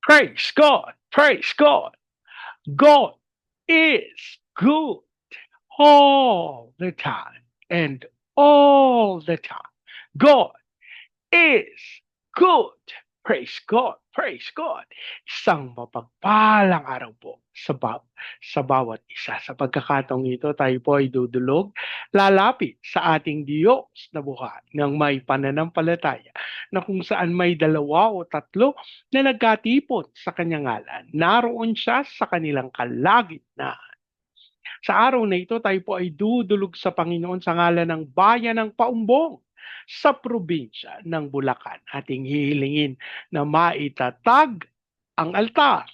Praise God! Praise God! God is good all the time and all the time. God is good. Praise God. Praise God. Isang mapagpalang araw po sa bawat isa. Sa pagkakataong ito, tayo po ay dudulog, lalapit sa ating Diyos na buhay ng may pananampalataya na kung saan may dalawa o tatlo na nagkatipon sa kanyang ngalan. Naroon siya sa kanilang kalagitnaan. Sa araw na ito, tayo po ay dudulog sa Panginoon sa ngalan ng bayan ng Paumbong sa probinsya ng Bulacan. Ating hihilingin na maitatag ang altar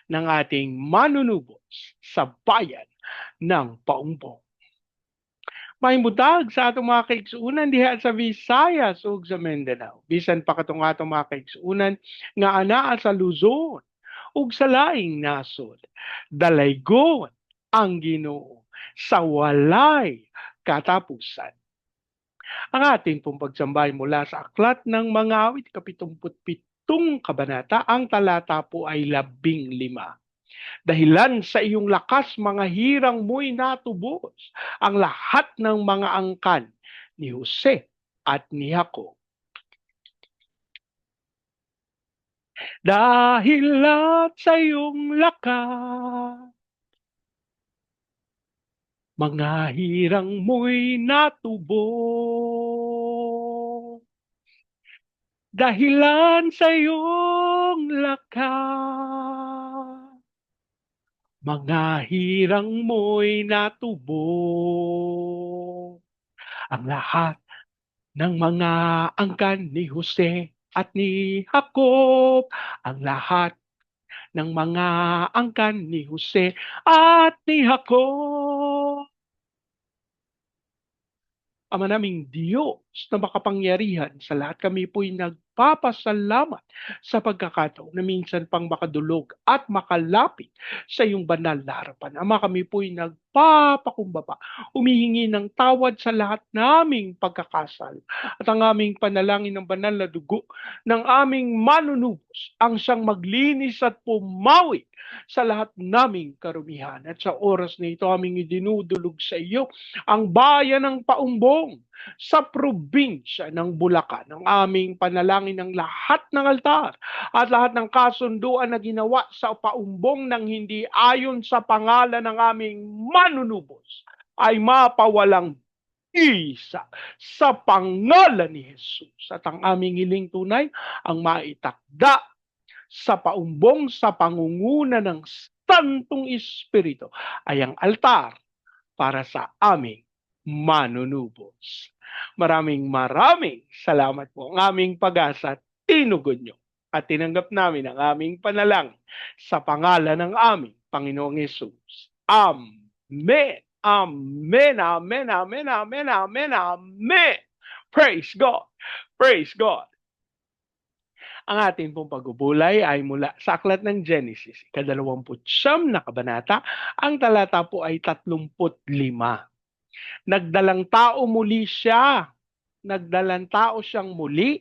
ng ating manunubos sa bayan ng Paumbong. Mahimutag sa atong mga kaigsuunan diha sa Visayas ug sa Mindanao. Bisan pa katong atong mga kaigsuunan nga anaa sa Luzon ug sa laing nasod. Dalaygon ang Ginoo sa walay katapusan. Ang ating pong pagsambay mula sa Aklat ng Mga Awit, 77 kabanata, ang talata po ay 15. Dahilan sa iyong lakas, mga hirang mo'y natubos ang lahat ng mga angkan ni Jose at ni Jacob. Dahilan sa iyong lakas, mga hirang mo'y natubos. Dahilan sa iyong lakas, mga hirang mo'y natubo. Ang lahat ng mga angkan ni Jose at ni Jacob, ang lahat ng mga angkan ni Jose at ni Jacob. Ama naming Diyos na makapangyarihan sa lahat, kami po'y nagpapasalamat sa pagkakataon na minsan pang makadulog at makalapit sa iyong banal na harapan. Ama, kami po'y nagpapakumbaba, humihingi ng tawad sa lahat naming pagkakasal at ang aming panalangin ng banal na dugo ng aming manunubos ang siyang maglinis at pumawi sa lahat naming karumihan. At sa oras na ito aming idinudulog sa iyo ang bayan ng Paumbong sa probinsya ng Bulacan. Ang aming panalangin ng lahat ng altar at lahat ng kasunduan na ginawa sa Paumbong ng hindi ayon sa pangalan ng aming manunubos ay mapawalang isa sa pangalan ni Jesus. At ang aming hiling tunay ang maitakda sa Paumbong sa pangunguna ng Santong Espiritu ay ang altar para sa aming manunubos. Maraming salamat po. Ang aming pag-asa, tinugon nyo at tinanggap namin ang aming panalangin sa pangalan ng aming Panginoong Yesus. Amen. Amen. Amen. Amen. Amen. Amen. Amen. Praise God. Praise God. Ang ating pong pagbubulay ay mula sa Aklat ng Genesis, 29 na kabanata, ang talata po ay 35. Nagdalang tao muli siya. Nagdalang tao siyang muli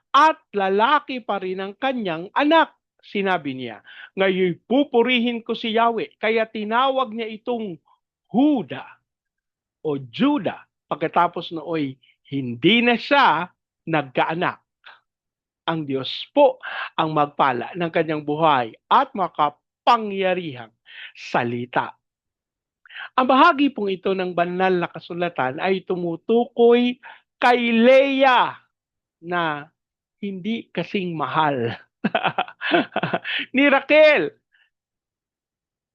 at lalaki pa rin ang kanyang anak. Sinabi niya, ngayon pupurihin ko si Yahweh. Kaya tinawag niya itong Huda o Judah. Pagkatapos nooy hindi na siya nagkaanak. Ang Diyos po ang magpala ng kanyang buhay at makapangyarihang salita. Ang bahagi pong ito ng banal na kasulatan ay tumutukoy kay Leah na hindi kasing mahal ni Raquel.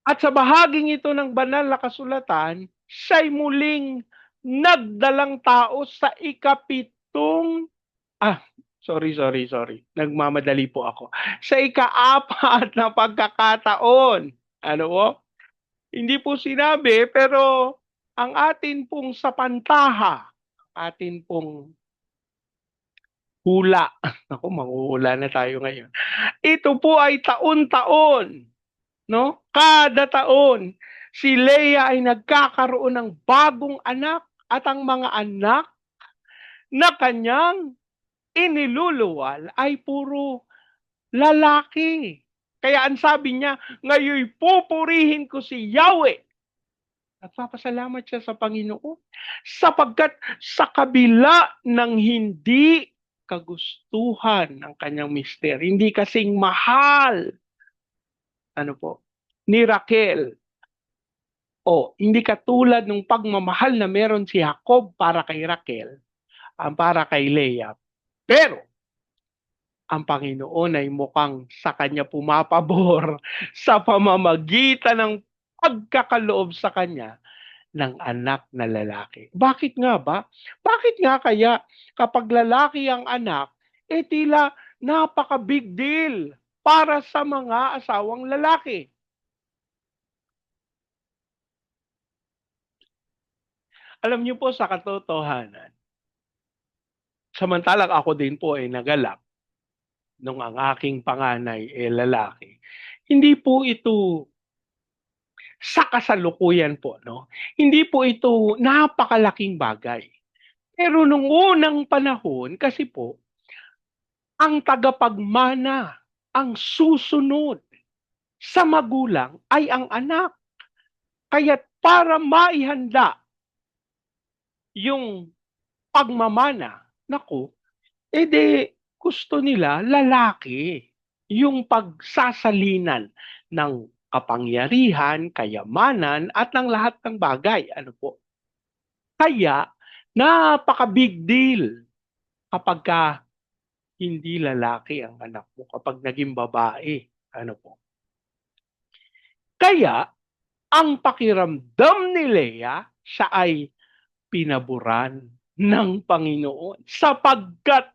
At sa bahaging ito ng banal na kasulatan, siya'y muling nagdalang tao sa ikapitong, sorry. Nagmamadali po ako. Sa ika-4 na pagkakataon. Ano po? Hindi po sinabi, pero ang atin pong sapantaha, atin pong hula. Ako, manghuhula na tayo ngayon. Ito po ay taon-taon. No? Kada taon, si Leah ay nagkakaroon ng bagong anak at ang mga anak na kanyang iniluluwal ay puro lalaki. Kaya ang sabi niya, ngayon pupurihin ko si Yahweh. Nagpapasalamat siya sa Panginoon sapagkat sa kabila ng hindi kagustuhan ng kanyang mister, hindi kasing mahal, ano po, ni Raquel, o hindi katulad ng pagmamahal na meron si Jacob para kay Raquel, ang para kay Leah. Pero ang Panginoon ay mukhang sa kanya pumapabor sa pamamagitan ng pagkakaloob sa kanya ng anak na lalaki. Bakit nga ba? Bakit nga kaya kapag lalaki ang anak, tila napaka-big deal para sa mga asawang lalaki? Alam niyo po sa katotohanan, samantalang ako din po ay nagalak nung ang aking panganay ay lalaki, hindi po ito sa kasalukuyan po, no? Hindi po ito napakalaking bagay. Pero nung unang panahon, kasi po, ang tagapagmana, ang susunod sa magulang ay ang anak. Kaya't para maihanda yung pagmamana, naku, gusto nila lalaki. Yung pagsasalinan ng kapangyarihan, kayamanan, at ng lahat ng bagay. Ano po? Kaya, napaka-big deal kapag ka hindi lalaki ang anak mo, kapag naging babae. Ano po? Kaya, ang pakiramdam ni Leah, siya ay pinaburan ng Panginoon sapagkat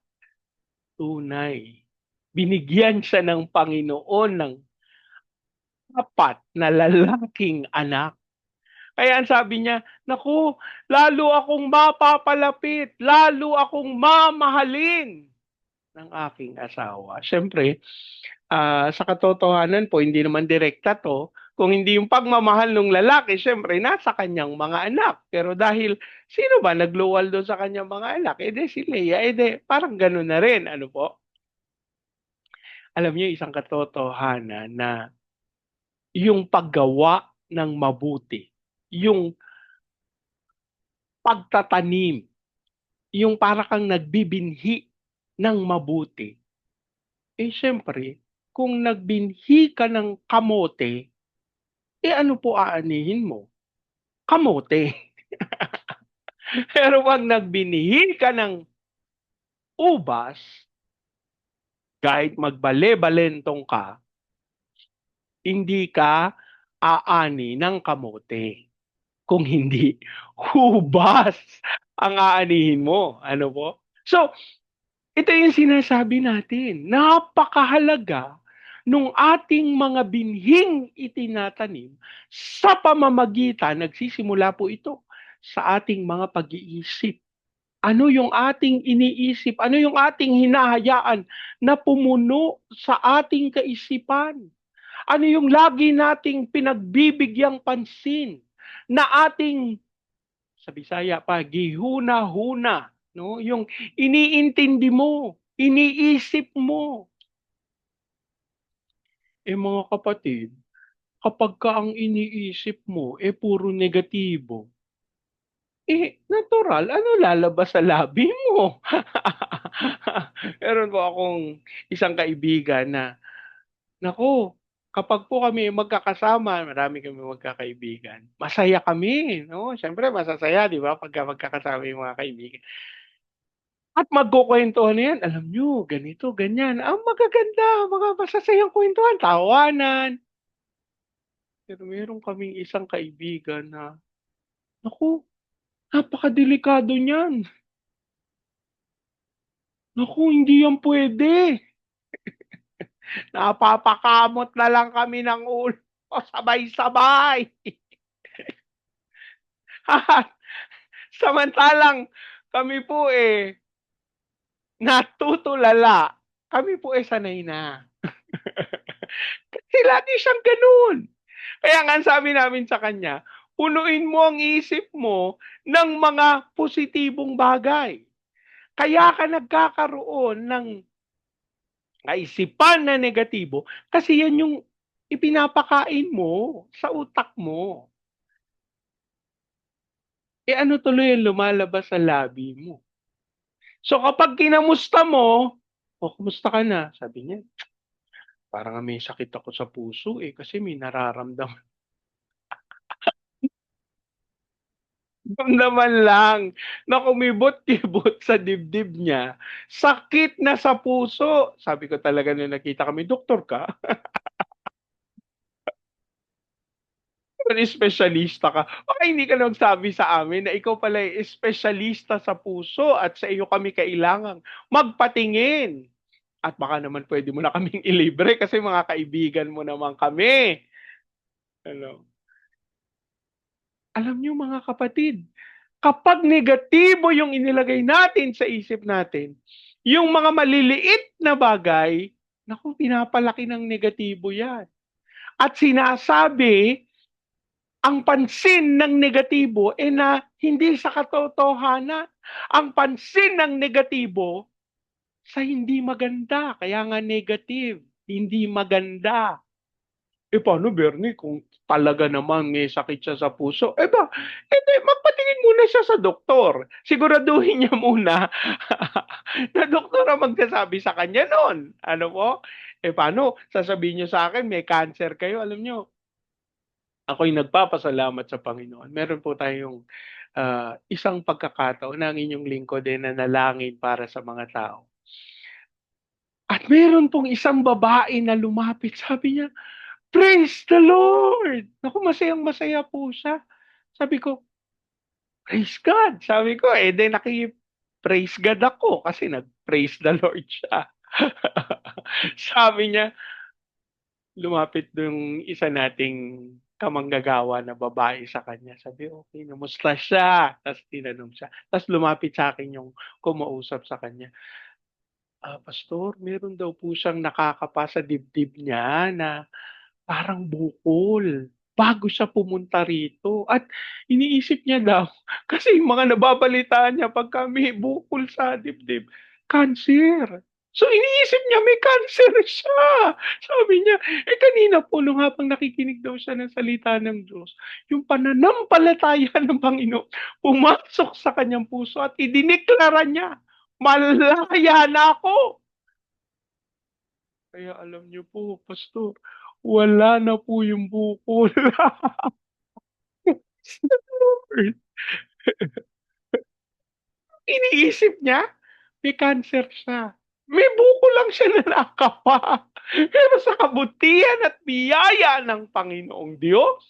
tunay. Binigyan siya ng Panginoon ng apat na lalaking anak. Kaya ang sabi niya, naku, lalo akong mapapalapit, lalo akong mamahalin ng aking asawa. Siyempre, sa katotohanan po, hindi naman direkta to. Kung hindi yung pagmamahal ng lalaki, siyempre, nasa kanyang mga anak. Pero dahil, sino ba nagluwal doon sa kanyang mga anak? Si Leia, parang gano'n na rin. Ano po? Alam niyo, isang katotohanan na yung paggawa ng mabuti, yung pagtatanim, yung para kang nagbibinhi ng mabuti. Siyempre, kung nagbinhi ka ng kamote, ano po aanihin mo? Kamote. Pero pag nagbinhi ka ng ubas, kahit magbale-balentong ka, hindi ka aani ng kamote. Kung hindi, hubas ang aanihin mo. Ano po? So, ito yung sinasabi natin. Napakahalaga nung ating mga binhing itinatanim sa pamamagitan, nagsisimula po ito sa ating mga pag-iisip. Ano yung ating iniisip? Ano yung ating hinahayaan na pumuno sa ating kaisipan? Ano yung lagi nating pinagbibigyang pansin na ating, sa Bisaya pa, gihuna-huna, no? Yung iniintindi mo, iniisip mo. Mga kapatid, kapag ka ang iniisip mo puro negatibo, natural, ano lalabas sa labi mo? Meron po akong isang kaibigan na, naku, kapag po kami magkakasama, marami kami magkakaibigan, masaya kami, no? Siyempre masasaya, di ba, pagka magkakasama yung mga kaibigan. At magkukuwentuhan na yan, alam niyo, ganito, ganyan. Ang magaganda, mga masasayang kwentuhan, tawanan. Pero meron kaming isang kaibigan na, naku, napakadelikado niyan. Naku, hindi yan pwede. Napapakamot na lang kami ng ulo. Sabay-sabay. Samantalang kami po natutulala. Kami po sanay na. Kasi lagi siyang ganun. Kaya nga sabi namin sa kanya, punuin mo ang isip mo ng mga positibong bagay. Kaya ka nagkakaroon ng kaisipan na negatibo kasi yan yung ipinapakain mo sa utak mo. Eh, ano tuloy ang lumalabas sa labi mo. So kapag kinamusta mo, "Oh, kumusta ka na?" Sabi niya, "Parang nga may sakit ako sa puso, eh, kasi may nararamdaman." Ramdaman lang na kumibot-kibot sa dibdib niya, sakit na sa puso. Sabi ko talaga nung nagkita kami, "Doktor ka? Espesyalista ka? Baka hindi ka nagsabi sa amin na ikaw pala ay espesyalista sa puso at sa iyo kami kailangang magpatingin at baka naman puwede mo na kaming ilibre kasi mga kaibigan mo naman kami." Ano, alam niyo mga kapatid, kapag negatibo yung inilagay natin sa isip natin, yung mga maliliit na bagay, naku, pinapalaki ng negatibo yan. At sinasabi ang pansin ng negatibo, eh, na hindi sa katotohanan. Ang pansin ng negatibo sa hindi maganda, kaya nga negative, hindi maganda. Eh, paano Bernie kung talaga naman may sakit siya sa puso? Eh, eh, di magpatingin muna siya sa doktor. Siguraduhin niya muna na doktor ang magsasabi sa kanya nun. Ano po? Eh, paano sasabihin niyo sa akin may cancer kayo? Alam niyo, ako'y nagpapasalamat sa Panginoon. Meron po tayong, isang pagkakataon na ang inyong lingkod ay nanalangin para sa mga tao. At meron pong isang babae na lumapit, sabi niya, "Praise the Lord!" Naku, masayang-masaya po siya. Sabi ko, "Praise God!" Sabi ko, eh, di naki-praise God ako kasi nag-praise the Lord siya. Sabi niya, lumapit yung isa nating kamanggagawa na babae sa kanya. Sabi, "Okey, kamusta siya?" Ta's tinanong siya. Ta's lumapit sa'kin yung kumausap sa kanya. Pastor, meron daw po siyang nakakapa sa dibdib niya na parang bukol, bago siya pumunta rito at iniisip niya daw kasi yung mga nababalitaan niya pagka may bukol sa dibdib, cancer. So iniisip niya may cancer siya. Sabi niya, eh, kanina po nung habang nakikinig daw siya ng salita ng Diyos, yung pananampalataya ng Panginoon pumasok sa kanyang puso at idineklara niya, "Malaya na ako." Kaya alam niyo po pastor, wala na po yung bukol. Lord, iniisip niya may cancer siya. May bukol lang siya na nakapa. Pero sa kabutihan at biyaya ng Panginoong Diyos,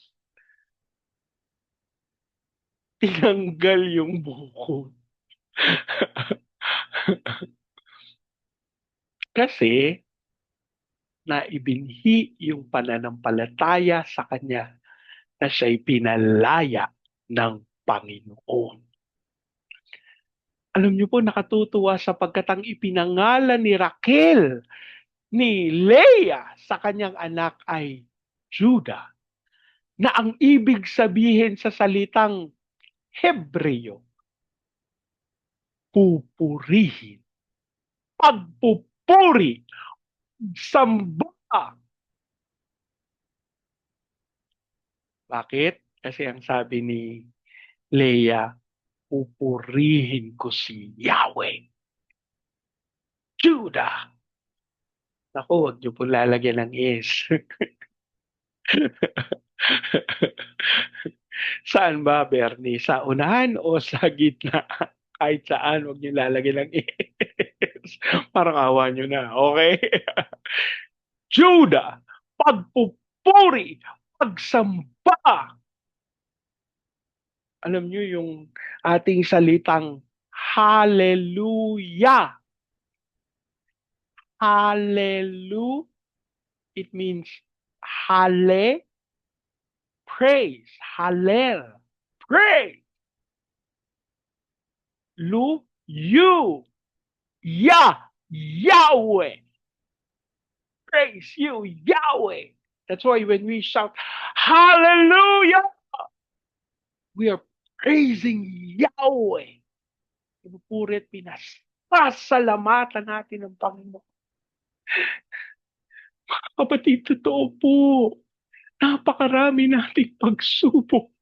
tinanggal yung bukol. Kasi naibinhi yung pananampalataya sa kanya na siya'y pinalaya ng Panginoon. Alam niyo po nakatutuwa sapagkat ang ipinangalan ni Raquel, ni Leah sa kanyang anak ay Judah, na ang ibig sabihin sa salitang Hebreo, pupurihin, pagpupuri, samba. Bakit? Kasi ang sabi ni Leah, pupurihin ko si Yahweh. Judah. Naku, huwag niyo po lalagyan ng is. Saan ba, Bernie? Sa unahan o sa gitna? Kahit saan, huwag niyo lalagyan ng is. Parang awa niyo na, okay? Judah, pagpupuri, pagsamba. Alam niyo yung ating salitang hallelujah. Hallelujah, it means hale, praise, hallel, praise. You, Yahweh. Praise you, Yahweh. That's why when we shout, Hallelujah, we are praising Yahweh. Pinupuri at pinasasalamatan natin ang Panginoon. Kapatid, totoo po. Napakarami nating pagsubok,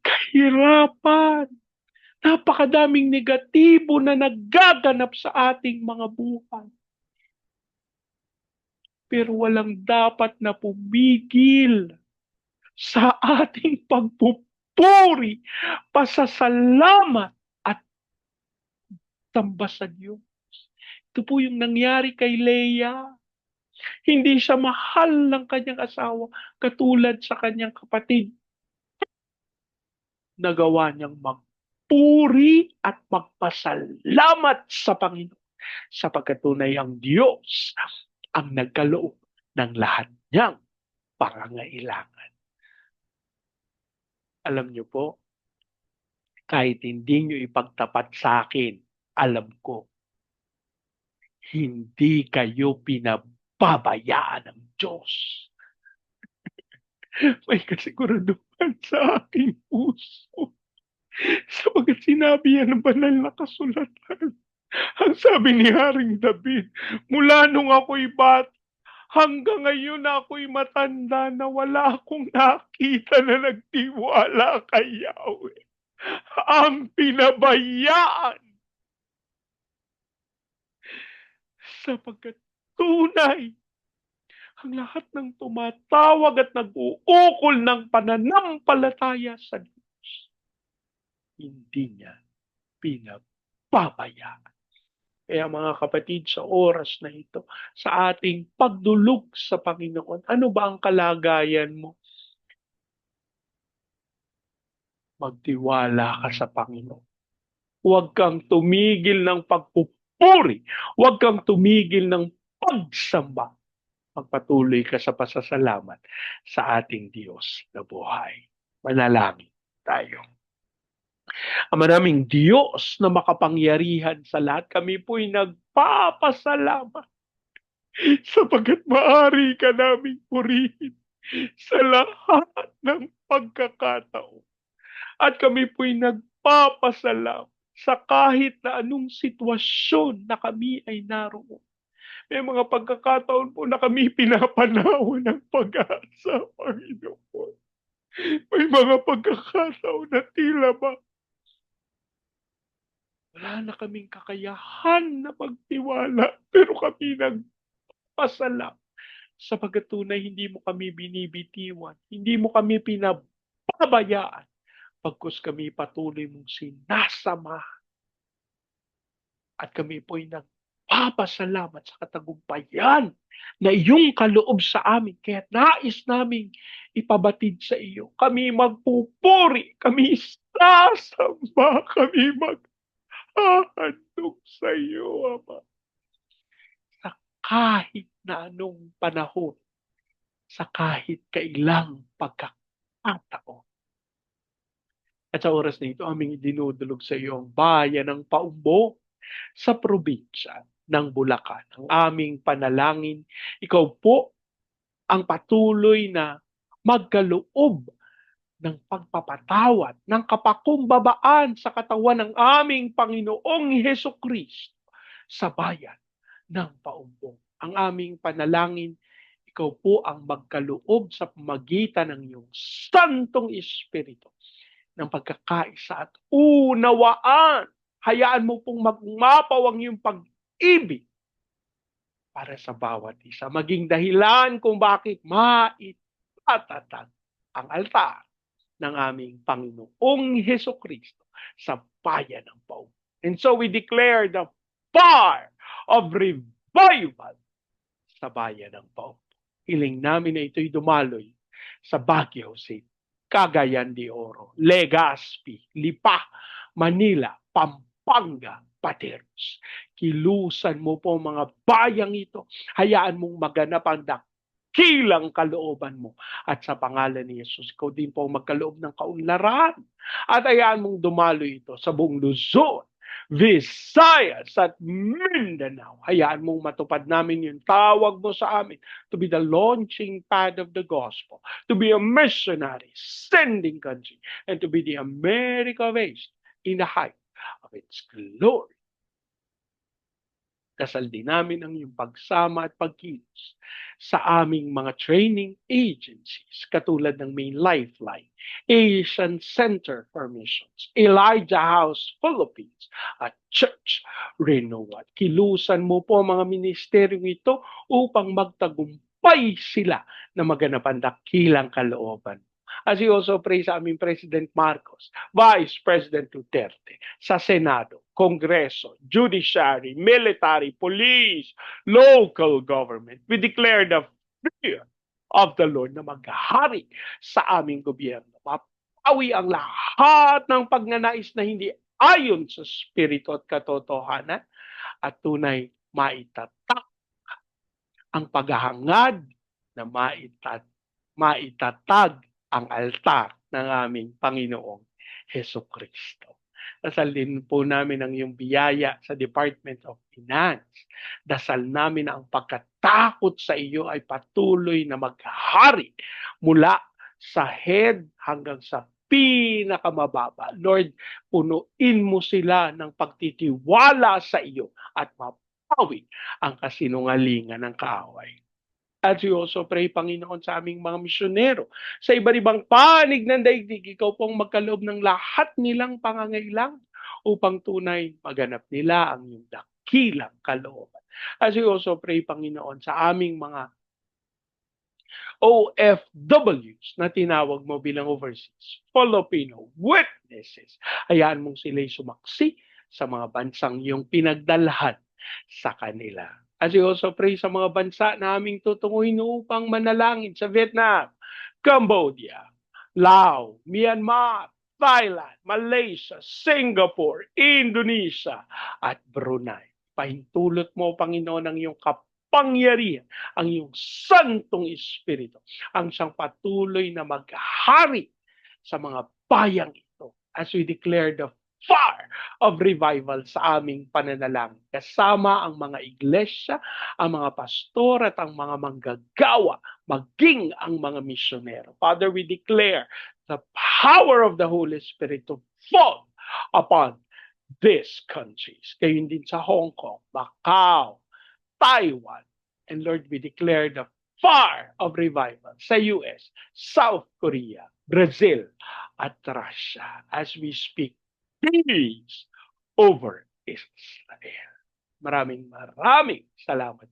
kahirapan, napakadaming negatibo na nagaganap sa ating mga buhay. Pero walang dapat na pumigil sa ating pagpupuri, pasasalamat at samba sa Diyos. Ito po yung nangyari kay Leah. Hindi siya mahal ng kanyang asawa katulad sa kanyang kapatid. Nagawa niyang magpuri at magpasalamat sa Panginoon sapagkat tunay ang Diyos ang nagkaloob ng lahat niyang pangangailangan. Alam niyo po, kahit hindi niyo ipagtapat sa akin, alam ko, hindi kayo pinababayaan ng Diyos. May kasiguraduhan sa aking puso. Sapagat sinabi yan ng banal na kasulatan. Ang sabi ni Haring David, mula nung ako'y bata, hanggang ngayon na ako'y matanda na wala akong nakita na nagtiwala kay Yahweh. Ang pinabayaan sapagkat tunay ang lahat ng tumatawag at nag-uukol ng pananampalataya sa Diyos, hindi niya pinababayaan. Kaya mga kapatid, sa oras na ito, sa ating pagdulog sa Panginoon, ano ba ang kalagayan mo? Magtiwala ka sa Panginoon. Huwag kang tumigil ng pagpupuri. Huwag kang tumigil ng pagsamba. Magpatuloy ka sa pasasalamat sa ating Diyos na buhay. Manalangin tayo. Ama naming Diyos na makapangyarihan sa lahat, kami po'y nagpapasalamat sapagkat maaari ka naming purihin sa lahat ng pagkakataon. At kami po'y nagpapasalamat sa kahit na anong sitwasyon na kami ay naroon. May mga pagkakataon po na kami pinapanawan ng pag-asa, Panginoon. May mga pagkakataon na tila ba wala na kaming kakayahan na magtiwala, pero kami nagpasalamat sapagkat tunay hindi mo kami binibitiwan, hindi mo kami pinababayaan, pagkus kami patuloy mong sinasama at kami po'y nagpapasalamat sa katagumpayan na iyong kaloob sa amin. Kaya nais naming ipabatid sa iyo. Kami magpupuri, kami sasamba, kami maghahandog sa iyo, Ama. Sa kahit na anong panahon, sa kahit kailang pagkakataon. At sa oras na ito, aming dinudulog sa iyo ang bayan ng Paumbo sa probinsya ng Bulacan. Ang aming panalangin, ikaw po ang patuloy na magkaloob ng pagpapatawad, ng kapakumbabaan sa katawan ng aming Panginoong Heso Kristo sa bayan ng Paumbong. Ang aming panalangin, ikaw po ang magkaloob sa pamagitan ng iyong Santong Espiritu ng pagkakaisa at unawaan. Hayaan mo pong magmapaw ang iyong pag-ibig para sa bawat isa. Maging dahilan kung bakit maitatag ang altar ng aming Panginoong Heso Kristo sa bayan ng Paumbong. And so we declare the fire of revival sa bayan ng Paumbong. Hiling namin na ito'y dumaloy sa Baguio City, Cagayan de Oro, Legazpi, Lipa, Manila, Pampanga, Pateros. Kilusan mo po mga bayang ito. Hayaan mong maganap ang dakilang kalooban mo. At sa pangalan ni Jesus, ikaw din po magkaloob ng kaunlaran. At hayaan mong dumalo ito sa buong Luzon, Visayas at Mindanao. Hayaan mong matupad namin yung tawag mo sa amin to be the launching pad of the gospel, to be a missionary, sending country, and to be the America of Asia in the height of its glory. Dasal din namin ang iyong pagsama at pagkilos sa aming mga training agencies katulad ng Main Lifeline, Asian Center for Missions, Elijah House Philippines at Church Renewal. Kilusan mo po ang mga ministeryong ito upang magtagumpay sila na maganap ang dakilang kalooban. As we also pray sa aming President Marcos, Vice President Duterte, sa Senado, Kongreso, Judiciary, Military, Police, local government. We declare the fear of the Lord na maghari sa aming gobyerno. Mapawi ang lahat ng pagnanais na hindi ayon sa spirito at katotohanan at tunay maitatak ang paghahangad na maitatag ang altar ng aming Panginoong Heso Kristo. Dasal din po namin ang iyong biyaya sa Department of Finance. Dasal namin ang pagkatakot sa iyo ay patuloy na maghari mula sa head hanggang sa pinakamababa. Lord, punuin mo sila ng pagtitiwala sa iyo at mapawi ang kasinungalingan ng kaaway. As we also pray, Panginoon, sa aming mga misyonero, sa iba't ibang panig ng daigdig, ikaw pong magkaloob ng lahat nilang pangangailangan upang tunay maganap nila ang iyong dakilang kalooban. As we also pray, Panginoon, sa aming mga OFWs na tinawag mo bilang overseas Filipino witnesses, hayaan mong sila'y sumaksi sa mga bansang iyong pinagdalhan sa kanila. As we also pray sa mga bansa na aming tutunguhin upang manalangin sa Vietnam, Cambodia, Laos, Myanmar, Thailand, Malaysia, Singapore, Indonesia, at Brunei. Pahintulot mo, Panginoon, ang iyong kapangyarihan, ang iyong santong espiritu, ang siyang patuloy na maghari sa mga bayang ito as we declare the fire of revival sa aming pananalangin. Kasama ang mga iglesia, ang mga pastor at ang mga manggagawa, maging ang mga misyonero. Father, we declare the power of the Holy Spirit to fall upon these countries. Gayon din sa Hong Kong, Macau, Taiwan. And Lord, we declare the fire of revival sa US, South Korea, Brazil, at Russia as we speak peace over Israel. Maraming salamat.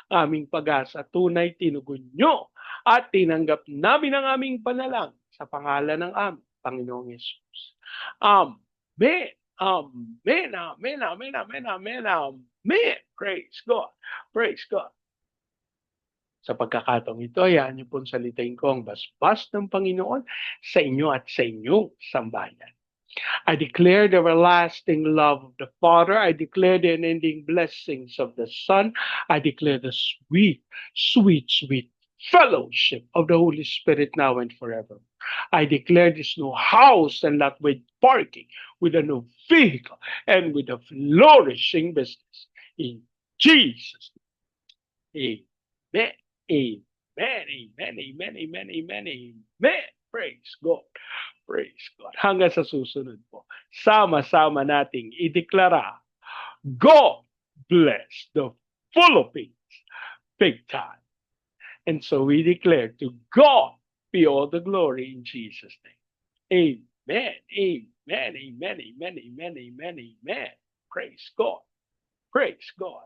Aming pag-asa, tunay tinugon nyo at tinanggap namin ang aming panalangin sa pangalan ng aming Panginoong Yesus. Amen. Amen. Amen. Amen. Amen. Amen. Amen. Praise God. Praise God. Sa pagkakataong ito, hayaan niyo pong salitain ko ang basbas ng Panginoon sa inyo at sa inyong sambayan. I declare the everlasting love of the Father. I declare the unending blessings of the Son. I declare the sweet, sweet, sweet fellowship of the Holy Spirit now and forever. I declare this new house and lot with parking, with a new vehicle, and with a flourishing business. In Jesus' name, amen. Amen, amen, amen, amen, amen, amen. Praise God. Praise God. Hanggang sa susunod po, sama-sama nating ideklara, God bless the Philippines big time. And so we declare to God be all the glory in Jesus' name. Amen, amen, amen, amen, amen, amen, amen. Praise God. Praise God.